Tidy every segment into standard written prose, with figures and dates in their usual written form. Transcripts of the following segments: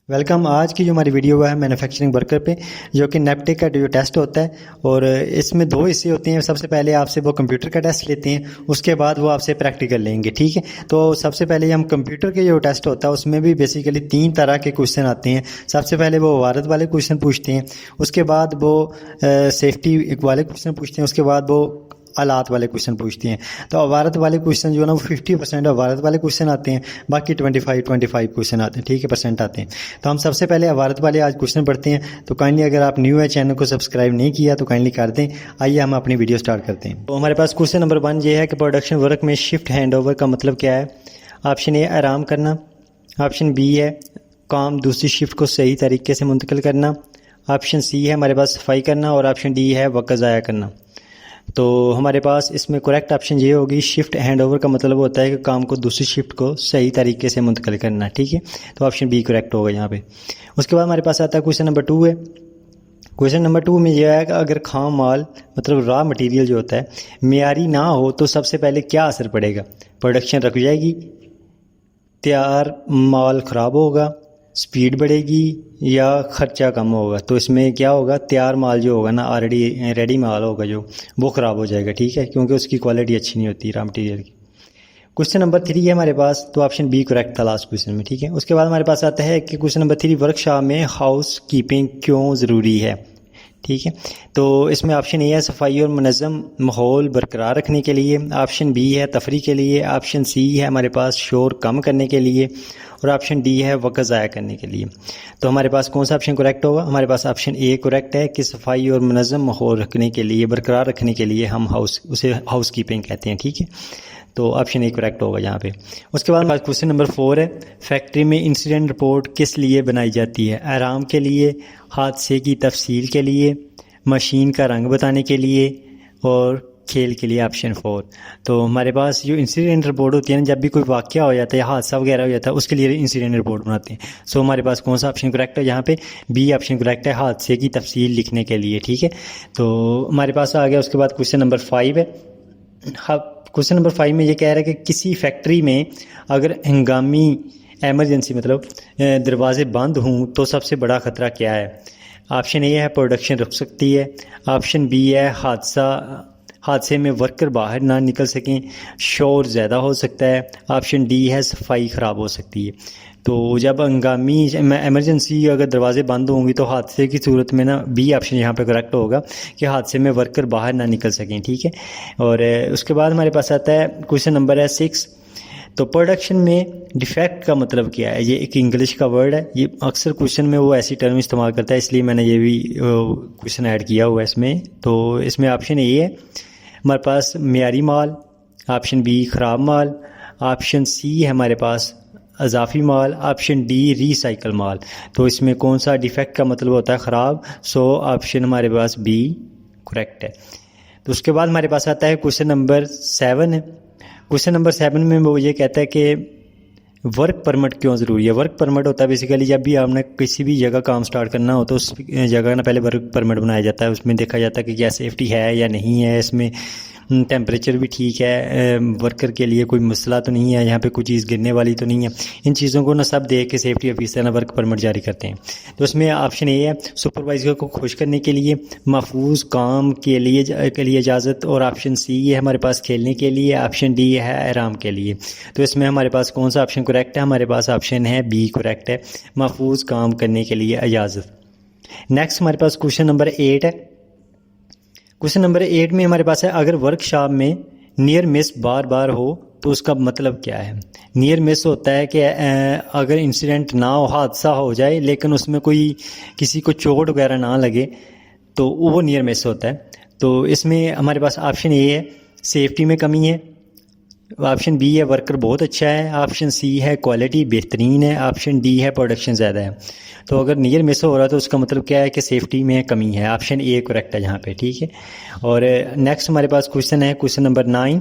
Welcome. आज की जो हमारी वीडियो है मैन्युफैक्चरिंग वर्कर पे, जो कि नेपटेक का जो टेस्ट होता है और इसमें दो हिस्से होते हैं। सबसे पहले आपसे वो कंप्यूटर का टेस्ट लेते हैं, उसके बाद वो आपसे प्रैक्टिकल लेंगे। ठीक है, तो सबसे पहले हम कंप्यूटर के जो टेस्ट होता है उसमें भी बेसिकली 3 तरह के क्वेश्चन आते हैं। सबसे पहले वो वारत वाले क्वेश्चन पूछते हैं, उसके बाद वो सेफ्टी वाले क्वेश्चन पूछते हैं, उसके बाद वो आलात वाले क्वेश्चन पूछती हैं। तो अवारत वाले क्वेश्चन जो है ना वो 50% अवारत वाले क्वेश्चन आते हैं, बाकी 25 क्वेश्चन आते हैं। ठीक है, परसेंट आते हैं। तो हम सबसे पहले अवारत वाले आज क्वेश्चन पढ़ते हैं। तो काइंडली अगर आप न्यू है, चैनल को सब्सक्राइब नहीं किया तो काइंडली कर दें। आइए हम अपनी वीडियो स्टार्ट करते हैं। तो हमारे पास क्वेश्चन नंबर 1 ये है कि प्रोडक्शन वर्क में शिफ्ट हैंड ओवर का मतलब क्या है। ऑप्शन ए आराम करना, ऑप्शन बी है काम दूसरी शिफ्ट को सही तरीके से मुंतकिल करना, ऑप्शन सी है हमारे पास सफाई करना और ऑप्शन डी है वक्त ज़ाया करना। तो हमारे पास इसमें करेक्ट ऑप्शन ये होगी, शिफ्ट हैंड ओवर का मतलब होता है कि काम को दूसरी शिफ्ट को सही तरीके से मुंतकिल करना। ठीक है, तो ऑप्शन बी करेक्ट होगा यहाँ पे। उसके बाद हमारे पास आता है क्वेश्चन नंबर 2 है। क्वेश्चन नंबर 2 में यह है कि अगर खाम माल मतलब रॉ मटेरियल जो होता है मेयारी ना हो तो सबसे पहले क्या असर पड़ेगा। प्रोडक्शन रुक जाएगी, तैयार माल ख़राब होगा, स्पीड बढ़ेगी या ख़र्चा कम होगा। तो इसमें क्या होगा, तैयार माल जो होगा ना ऑलरेडी रेडी माल होगा जो वो ख़राब हो जाएगा। ठीक है, क्योंकि उसकी क्वालिटी अच्छी नहीं होती रॉ मटेरियल की। क्वेश्चन नंबर 3 है हमारे पास, तो ऑप्शन बी करेक्ट था लास्ट क्वेश्चन में। ठीक है, उसके बाद हमारे पास आता है कि क्वेश्चन नंबर 3 वर्कशॉप में हाउस कीपिंग क्यों ज़रूरी है। ठीक है, तो इसमें ऑप्शन ए है सफाई और मुनज़्ज़म माहौल बरकरार रखने के लिए, ऑप्शन बी है तफरी के लिए, ऑप्शन सी है हमारे पास शोर कम करने के लिए और ऑप्शन डी है वक्त ज़ाया करने के लिए। तो हमारे पास कौन सा ऑप्शन करेक्ट होगा। हमारे पास ऑप्शन ए करेक्ट है कि सफाई और मुनज़्ज़म माहौल रखने के लिए, बरकरार रखने के लिए हम उसे हाउस कीपिंग कहते हैं। ठीक है, तो ऑप्शन ए करेक्ट होगा यहाँ पे। उसके बाद हमारे क्वेश्चन नंबर 4 है, फैक्ट्री में इंसिडेंट रिपोर्ट किस लिए बनाई जाती है। आराम के लिए, हादसे की तफसील के लिए, मशीन का रंग बताने के लिए और खेल के लिए ऑप्शन 4। तो हमारे पास जो इंसिडेंट रिपोर्ट होती है ना, जब भी कोई वाक़या हो जाता है या हादसा वगैरह हो जाता है उसके लिए इंसिडेंट रिपोर्ट बनाते हैं। सो हमारे पास कौन सा ऑप्शन करेक्ट है यहाँ पे, बी ऑप्शन करेक्ट है, हादसे की तफसील लिखने के लिए। ठीक है, तो हमारे पास आ गया। उसके बाद क्वेश्चन नंबर 5 है। क्वेश्चन नंबर 5 में ये कह रहा है कि किसी फैक्ट्री में अगर हंगामी एमरजेंसी मतलब दरवाजे बंद हों तो सबसे बड़ा ख़तरा क्या है। ऑप्शन ए है प्रोडक्शन रुक सकती है, ऑप्शन बी है हादसे में वर्कर बाहर ना निकल सकें, शोर ज़्यादा हो सकता है, ऑप्शन डी है सफाई ख़राब हो सकती है। तो जब हंगामी एमरजेंसी अगर दरवाजे बंद होंगी तो हादसे की सूरत में ना बी ऑप्शन यहाँ पे करेक्ट होगा कि हादसे में वर्कर बाहर ना निकल सकें। ठीक है, और उसके बाद हमारे पास आता है क्वेश्चन नंबर है 6। तो प्रोडक्शन में डिफेक्ट का मतलब क्या है। ये एक इंग्लिश का वर्ड है, ये अक्सर क्वेश्चन में वो ऐसी टर्म इस्तेमाल करता है, इसलिए मैंने ये भी क्वेश्चन ऐड किया हुआ है इसमें। तो इसमें ऑप्शन ए है हमारे पास मेयारी माल, ऑप्शन बी ख़राब माल, ऑप्शन सी है हमारे पास अजाफी माल, ऑप्शन डी रिसाइकल माल। तो इसमें कौन सा डिफेक्ट का मतलब होता है ख़राब। सो ऑप्शन हमारे पास बी करेक्ट है। तो उसके बाद हमारे पास आता है क्वेश्चन नंबर 7 है। क्वेश्चन नंबर 7 में वो ये कहता है कि वर्क परमिट क्यों ज़रूरी है। वर्क परमिट होता है बेसिकली जब भी आपने किसी भी जगह काम स्टार्ट करना हो तो उस जगह ना पहले वर्क परमिट बनाया जाता है। उसमें देखा जाता है कि क्या सेफ्टी है या नहीं है, इसमें टेम्परेचर भी ठीक है, वर्कर के लिए कोई मसला तो नहीं है, यहाँ पे कोई चीज़ गिरने वाली तो नहीं है। इन चीज़ों को ना सब देख के सेफ्टी ऑफिसर ना वर्क परमिट जारी करते हैं। तो उसमें ऑप्शन ए है सुपरवाइजर को खुश करने के लिए, महफूज काम के लिए इजाज़त और ऑप्शन सी है हमारे पास खेलने के लिए, ऑप्शन डी है आराम के लिए। तो इसमें हमारे पास कौन सा ऑप्शन करेक्ट है। हमारे पास ऑप्शन है बी करेक्ट है, महफूज काम करने के लिए इजाज़त। नेक्स्ट हमारे पास क्वेश्चन नंबर 8 है। क्वेश्चन नंबर 8 में हमारे पास है अगर वर्कशॉप में नियर मिस बार बार हो तो उसका मतलब क्या है। नियर मिस होता है कि अगर इंसिडेंट ना हो, हादसा हो जाए लेकिन उसमें कोई किसी को चोट वगैरह ना लगे तो वो नियर मिस होता है। तो इसमें हमारे पास ऑप्शन ए है सेफ्टी में कमी है, ऑप्शन बी है वर्कर बहुत अच्छा है, ऑप्शन सी है क्वालिटी बेहतरीन है, ऑप्शन डी है प्रोडक्शन ज़्यादा है। तो अगर नियर मिस हो रहा है तो उसका मतलब क्या है कि सेफ्टी में कमी है। ऑप्शन ए करेक्ट है यहाँ पे। ठीक है, और नेक्स्ट हमारे पास क्वेश्चन है क्वेश्चन नंबर 9।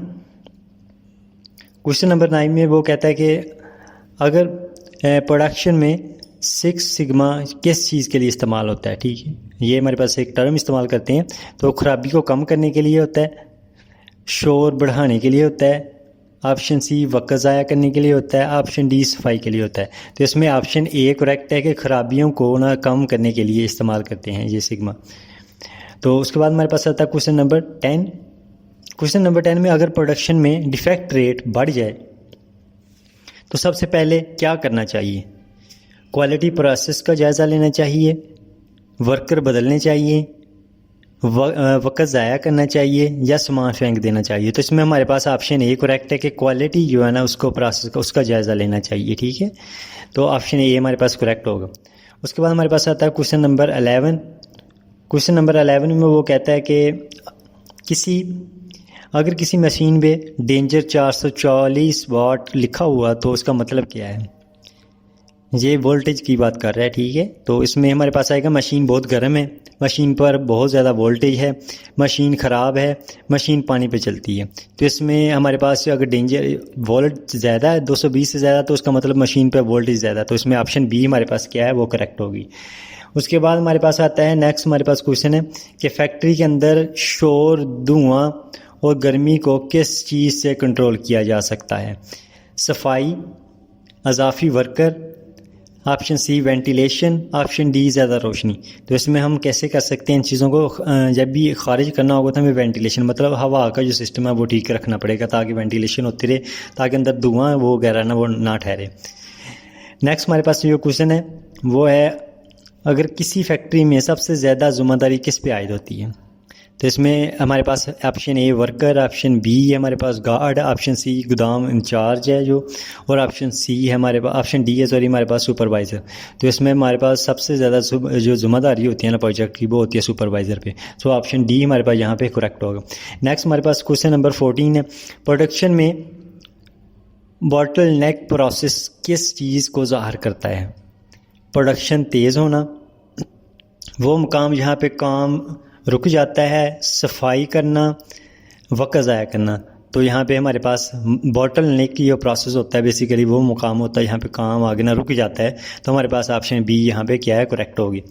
क्वेश्चन नंबर 9 में वो कहता है कि अगर प्रोडक्शन में 6 सिग्मा किस चीज़ के लिए इस्तेमाल होता है। ठीक है, ये हमारे पास एक टर्म इस्तेमाल करते हैं। तो ख़राबी को कम करने के लिए होता है, शोर बढ़ाने के लिए होता है, ऑप्शन सी वक्त ज़ाया करने के लिए होता है, ऑप्शन डी सफाई के लिए होता है। तो इसमें ऑप्शन ए करेक्ट है कि खराबियों को ना कम करने के लिए इस्तेमाल करते हैं ये सिग्मा। तो उसके बाद हमारे पास आता है क्वेश्चन नंबर 10। क्वेश्चन नंबर 10 में अगर प्रोडक्शन में डिफेक्ट रेट बढ़ जाए तो सबसे पहले क्या करना चाहिए? क्वालिटी प्रोसेस का जायज़ा लेना चाहिए, वर्कर बदलने चाहिए, वक्त ज़ाया करना चाहिए या सामान फेंक देना चाहिए? तो इसमें हमारे पास ऑप्शन ए करेक्ट है कि क्वालिटी जो है ना उसको प्रोसेस का उसका जायज़ा लेना चाहिए, ठीक है। तो ऑप्शन ए हमारे पास करेक्ट होगा। उसके बाद हमारे पास आता है क्वेश्चन नंबर 11। क्वेश्चन नंबर 11 में वो कहता है कि अगर किसी मशीन पे डेंजर 440 वाट लिखा हुआ तो उसका मतलब क्या है? ये वोल्टेज की बात कर रहा है, ठीक है। तो इसमें हमारे पास आएगा मशीन बहुत गर्म है, मशीन पर बहुत ज़्यादा वोल्टेज है, मशीन ख़राब है, मशीन पानी पे चलती है। तो इसमें हमारे पास अगर डेंजर वोल्ट ज़्यादा है 220 से ज़्यादा तो उसका मतलब मशीन पर वोल्टेज ज़्यादा। तो इसमें ऑप्शन बी हमारे पास क्या है वो करेक्ट होगी। उसके बाद हमारे पास आता है नेक्स्ट हमारे पास क्वेश्चन है कि फैक्ट्री के अंदर शोर, धुआं और गर्मी को किस चीज़ से कंट्रोल किया जा सकता है? सफाई, अजाफी worker, option C ventilation, option D ज़्यादा रोशनी। तो इसमें हम कैसे कर सकते हैं इन चीज़ों को? जब भी खारिज करना होगा तो हमें वेंटिलेशन मतलब हवा का जो सिस्टम है वो ठीक रखना पड़ेगा ताकि वेंटिलेशन होती रहे, ताकि अंदर धुआं वो वगैरह ना वो ना ठहरे। नेक्स्ट हमारे पास जो क्वेश्चन है वो है अगर किसी फैक्ट्री में सबसे ज़्यादा ज़िम्मेदारी किस पे आयद होती है? तो इसमें हमारे पास option A worker, option B है हमारे पास गार्ड, ऑप्शन सी गोदाम इंचार्ज है जो, और ऑप्शन सी है हमारे पास ऑप्शन डी है सॉरी हमारे पास सुपरवाइज़र। तो इसमें हमारे पास सबसे ज़्यादा जो जिम्मेदारी होती है ना प्रोजेक्ट की वो होती है सुपरवाइज़र पे। तो ऑप्शन डी हमारे पास यहाँ पे करेक्ट होगा। नेक्स्ट हमारे पास क्वेश्चन नंबर 14 है प्रोडक्शन में बॉटल नेक प्रोसेस किस चीज़ को ज़ाहिर करता है? प्रोडक्शन तेज़ होना, वो मुकाम जहाँ पे काम रुक जाता है, सफाई करना, वक्त ज़ाया करना। तो यहाँ पे हमारे पास बॉटल नेक की जो प्रोसेस होता है बेसिकली वो मुकाम होता है यहाँ पे काम आगे ना रुक जाता है। तो हमारे पास ऑप्शन बी यहाँ पे क्या है करेक्ट होगी।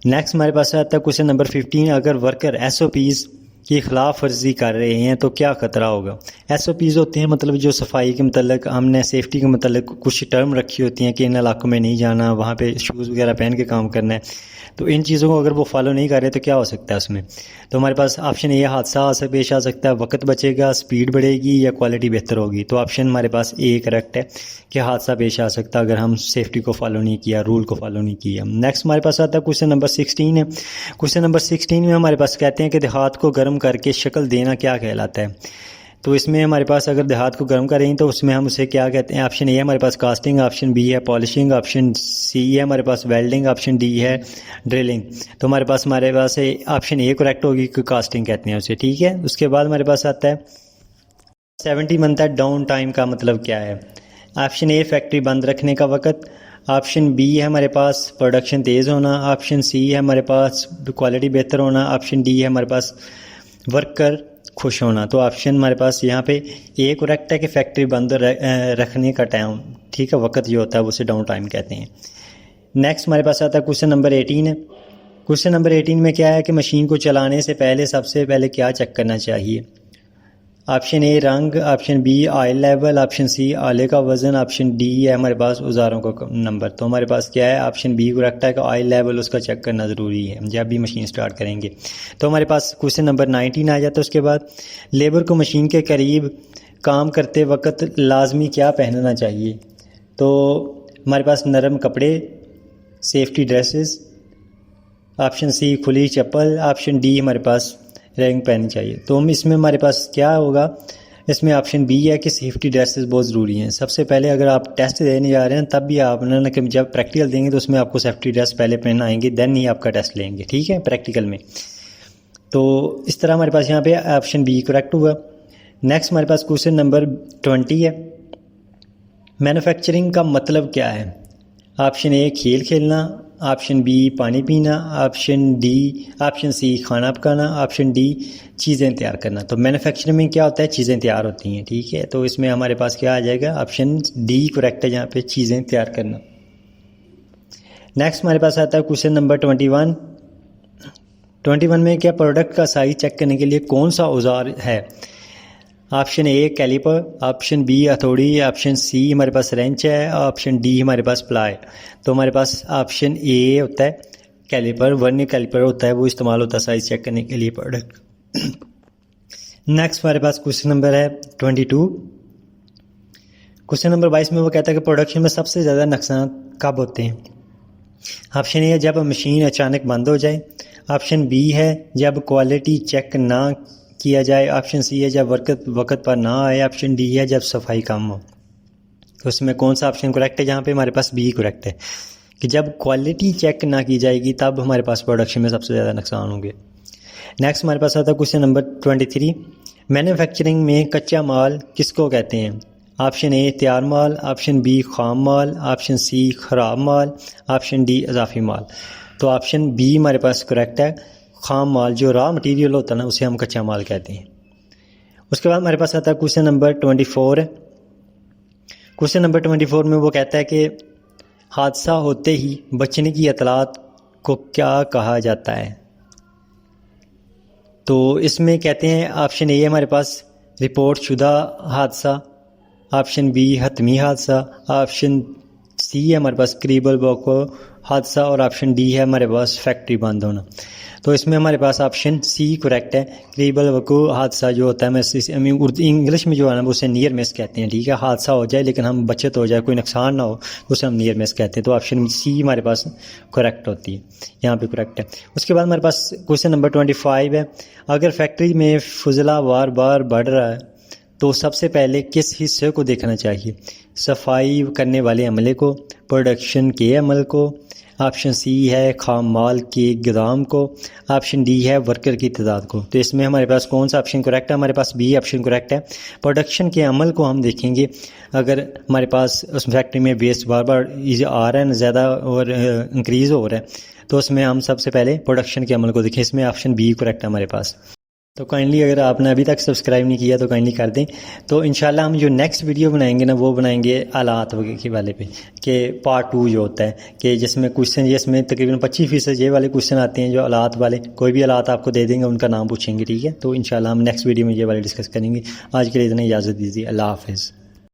नेक्स्ट हमारे पास आता है क्वेश्चन नंबर 15 अगर वर्कर SOPs की खिलाफ वर्जी कर रहे हैं तो क्या ख़तरा होगा? SOPs होते हैं मतलब जो सफाई के मतलब हमने सेफ्टी के मतलब कुछ टर्म रखी होती हैं कि इन इलाकों में नहीं जाना, वहाँ पे शूज़ वगैरह पहन के काम करना है। तो इन चीज़ों को अगर वो फॉलो नहीं कर रहे तो क्या हो सकता है उसमें? तो हमारे पास ऑप्शन ए हादसा से पेश आ सकता है, वक्त बचेगा, स्पीड बढ़ेगी या क्वालिटी बेहतर होगी। तो ऑप्शन हमारे पास ए करेक्ट है कि हादसा पेश आ सकता है अगर हम सेफ्टी को फॉलो नहीं किया, रूल को फॉलो नहीं किया। नेक्स्ट हमारे पास आता है क्वेश्चन नंबर 16 है। क्वेश्चन नंबर 16 में हमारे पास कहते हैं कि देहात को गर्म करके शक्ल देना क्या कहलाता है? तो इसमें हमारे पास अगर देहात को गर्म करें तो उसमें हम उसे क्या कहते हैं? ऑप्शन ए हमारे पास कास्टिंग, ऑप्शन बी है पॉलिशिंग, ऑप्शन सी है हमारे पास वेल्डिंग, ऑप्शन डी है ड्रिलिंग। तो हमारे पास ऑप्शन ए करेक्ट होगी कि कास्टिंग कहते हैं उसे, ठीक है। उसके बाद हमारे पास आता है 70 मंथ है डाउन टाइम का मतलब क्या है? ऑप्शन ए फैक्ट्री बंद रखने का वक़्त, ऑप्शन बी है हमारे पास प्रोडक्शन तेज़ होना, ऑप्शन सी है हमारे पास क्वालिटी बेहतर होना, ऑप्शन डी है हमारे पास वर्कर खुश होना। तो ऑप्शन हमारे पास यहाँ पे ए करेक्ट है कि फैक्ट्री बंद रखने का टाइम, ठीक है, वक्त जो होता है उसे डाउन टाइम कहते हैं। नेक्स्ट हमारे पास आता है क्वेश्चन नंबर 18 है। क्वेश्चन नंबर 18 में क्या है कि मशीन को चलाने से पहले सबसे पहले क्या चेक करना चाहिए? ऑप्शन ए रंग, option B oil level, option C आले का वज़न, ऑप्शन डी है हमारे पास औजारों का नंबर। तो हमारे पास क्या है ऑप्शन बी करेक्ट है कि ऑयल लेवल उसका चेक करना ज़रूरी है जब भी मशीन स्टार्ट करेंगे। तो हमारे पास क्वेश्चन नंबर 19 आ जाता है। उसके बाद लेबर को मशीन के करीब काम करते वक्त लाजमी क्या पहनना चाहिए? तो हमारे पास नरम कपड़े, सेफ्टी ड्रेसेस, ऑप्शन सी खुली चप्पल, ऑप्शन डी हमारे पास रैंग पहननी चाहिए। तो हम इसमें हमारे पास क्या होगा, इसमें ऑप्शन बी है कि सेफ्टी ड्रेसेस बहुत ज़रूरी हैं। सबसे पहले अगर आप टेस्ट देने जा रहे हैं तब भी आप ना कि जब प्रैक्टिकल देंगे तो उसमें आपको सेफ्टी ड्रेस पहले पहनाएंगे देन ही आपका टेस्ट लेंगे, ठीक है, प्रैक्टिकल में। तो इस तरह हमारे पास यहाँ पे ऑप्शन बी करेक्ट हुआ। नेक्स्ट हमारे पास क्वेश्चन नंबर 20 है। मैन्युफैक्चरिंग का मतलब क्या है? ऑप्शन ए खेल खेलना, ऑप्शन बी पानी पीना, ऑप्शन सी खाना पकाना, ऑप्शन डी चीज़ें तैयार करना। तो मैन्युफैक्चरिंग में क्या होता है? चीज़ें तैयार होती हैं, ठीक है। तो इसमें हमारे पास क्या आ जाएगा? ऑप्शन डी करेक्ट है जहाँ पे चीज़ें तैयार करना। नेक्स्ट हमारे पास आता है क्वेश्चन नंबर 21 में क्या प्रोडक्ट का साइज चेक करने के लिए कौन सा औजार है? Option A caliper, option B हथौड़ी, ऑप्शन सी हमारे पास रेंच है, ऑप्शन डी हमारे पास प्लाई। तो हमारे पास ऑप्शन ए होता है कैलिपर, वर्नियर कैलिपर होता है, वो इस्तेमाल होता है साइज चेक करने के लिए प्रोडक्ट। नेक्स्ट हमारे पास क्वेश्चन नंबर है 22। क्वेश्चन नंबर 22 में वो कहता है कि प्रोडक्शन में सबसे ज़्यादा नुकसान कब होते हैं। ऑप्शन ए है जब मशीन अचानक बंद हो जाए, ऑप्शन बी है जब क्वालिटी चेक ना किया जाए, ऑप्शन सी है जब वक्त पर ना आए, ऑप्शन डी है जब सफाई कम हो। तो उसमें कौन सा ऑप्शन करेक्ट है? यहाँ पे हमारे पास बी करेक्ट है कि जब क्वालिटी चेक ना की जाएगी तब हमारे पास प्रोडक्शन में सबसे ज़्यादा नुकसान होंगे। नेक्स्ट हमारे पास आता है क्वेश्चन नंबर 23। मैन्युफैक्चरिंग में कच्चा माल किसको कहते हैं? ऑप्शन ए तैयार माल, ऑप्शन बी खाम माल, ऑप्शन सी ख़राब माल, ऑप्शन डी इजाफी माल। तो ऑप्शन बी हमारे पास करेक्ट है, खाम माल जो रॉ मटेरियल होता है ना उसे हम कच्चा माल कहते हैं। उसके बाद हमारे पास आता है क्वेश्चन नंबर 24। क्वेश्चन नंबर 24 में वो कहता है कि हादसा होते ही बचने की इतलात को क्या कहा जाता है? तो इसमें कहते हैं ऑप्शन ए हमारे पास रिपोर्ट शुदा हादसा, ऑप्शन बी हतमी हादसा, ऑप्शन सी है हमारे पास करीबल वक़्अ हादसा और ऑप्शन डी है हमारे पास फैक्ट्री बंद होना। तो इसमें हमारे पास ऑप्शन सी करेक्ट है, करीबल वक़्अ हादसा जो होता है मैं उर्दू इंग्लिश में जो है ना उसे नियर मिस कहते हैं। ठीक है, हादसा हो जाए लेकिन हम बचत हो जाए, कोई नुकसान ना हो, उसे हम नियर मिस कहते हैं। तो ऑप्शन सी हमारे पास करेक्ट होती है, यहाँ पे करेक्ट है। उसके बाद हमारे पास क्वेश्चन नंबर 25 है, अगर फैक्ट्री में फजला बार बार बढ़ रहा है तो सबसे पहले किस हिस्से को देखना चाहिए? सफाई करने वाले अमले को, प्रोडक्शन के अमल को, ऑप्शन सी है खाम माल के गोदाम को, ऑप्शन डी है वर्कर की तादाद को। तो इसमें हमारे पास कौन सा ऑप्शन करेक्ट है? हमारे पास बी ऑप्शन करेक्ट है, प्रोडक्शन के अमल को हम देखेंगे। अगर हमारे पास उस फैक्ट्री में वेस्ट बार बार आ रहा है ज़्यादा और इंक्रीज़ हो रहा है तो उसमें हम सबसे पहले प्रोडक्शन के अमल को देखें। इसमें ऑप्शन बी करेक्ट है हमारे पास। तो काइंडली अगर आपने अभी तक सब्सक्राइब नहीं किया तो काइंडली कर दें। तो इंशाल्लाह हम जो नेक्स्ट वीडियो बनाएंगे ना वो बनाएंगे आलात के वाले पे, कि पार्ट 2 जो होता है कि जिसमें क्वेश्चन जिसमें तकरीबन 25% ये वाले क्वेश्चन आते हैं जो आलात वाले, कोई भी आलात आपको दे देंगे उनका नाम पूछेंगे। ठीक है, तो इंशाल्लाह हम नेक्स्ट वीडियो में ये वाले डिस्कस करेंगे। आज के लिए इतना इजाज़त दीजिए, अल्लाह हाफ़िज़।